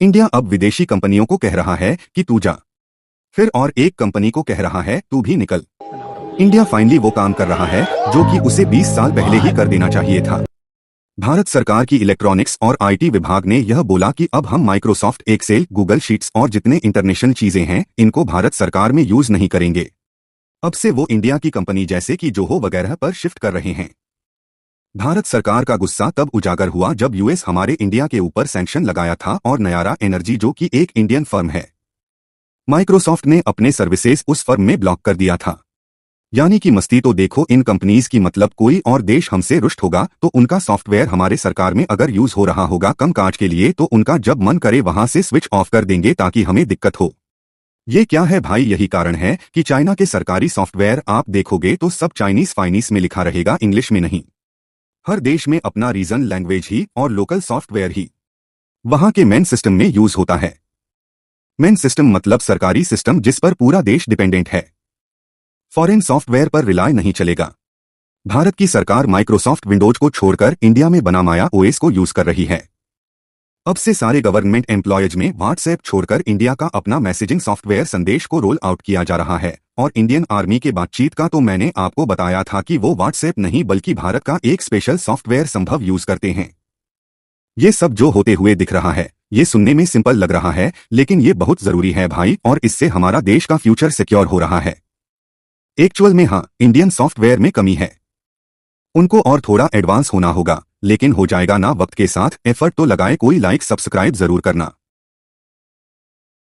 India अब विदेशी कंपनियों को कह रहा है कि तू जा, फिर और एक कंपनी को कह रहा है तू भी निकल। इंडिया फाइनली वो काम कर रहा है जो कि उसे 20 साल पहले ही कर देना चाहिए था। भारत सरकार की इलेक्ट्रॉनिक्स और आईटी विभाग ने यह बोला कि अब हम माइक्रोसॉफ्ट एक्सेल, गूगल शीट्स और जितने इंटरनेशनल चीजें हैं इनको भारत सरकार में यूज नहीं करेंगे। अब से वो इंडिया की कंपनी जैसे कि जोहो वगैरह पर शिफ्ट कर रहे हैं। भारत सरकार का गुस्सा तब उजागर हुआ जब यूएस हमारे इंडिया के ऊपर सैंक्शन लगाया था और नयारा एनर्जी, जो कि एक इंडियन फर्म है, माइक्रोसॉफ्ट ने अपने सर्विसेज उस फर्म में ब्लॉक कर दिया था। यानी कि मस्ती तो देखो इन कंपनीज की। मतलब कोई और देश हमसे रुष्ट होगा तो उनका सॉफ्टवेयर हमारे सरकार में अगर यूज हो रहा होगा कम काज के लिए तो उनका जब मन करे वहां से स्विच ऑफ कर देंगे ताकि हमें दिक्कत हो। ये क्या है भाई? यही कारण है कि चाइना के सरकारी सॉफ्टवेयर आप देखोगे तो सब चाइनीज फाइनीस में लिखा रहेगा, इंग्लिश में नहीं। हर देश में अपना रीजन लैंग्वेज ही और लोकल सॉफ्टवेयर ही वहां के मेन सिस्टम में यूज होता है। मेन सिस्टम मतलब सरकारी सिस्टम जिस पर पूरा देश डिपेंडेंट है। फॉरेन सॉफ्टवेयर पर रिलाय नहीं चलेगा। भारत की सरकार माइक्रोसॉफ्ट विंडोज को छोड़कर इंडिया में बना माया ओएस को यूज कर रही है। अब से सारे गवर्नमेंट एम्प्लॉयज में व्हाट्सएप छोड़कर इंडिया का अपना मैसेजिंग सॉफ्टवेयर संदेश को रोल आउट किया जा रहा है। और इंडियन आर्मी के बातचीत का तो मैंने आपको बताया था कि वो व्हाट्सएप नहीं बल्कि भारत का एक स्पेशल सॉफ्टवेयर संभव यूज करते हैं। ये सब जो होते हुए दिख रहा है ये सुनने में सिंपल लग रहा है, लेकिन ये बहुत जरूरी है भाई, और इससे हमारा देश का फ्यूचर सिक्योर हो रहा है। एक्चुअल में हाँ, इंडियन सॉफ्टवेयर में कमी है, उनको और थोड़ा एडवांस होना होगा, लेकिन हो जाएगा ना वक्त के साथ। एफर्ट तो लगाए, कोई लाइक सब्सक्राइब जरूर करना।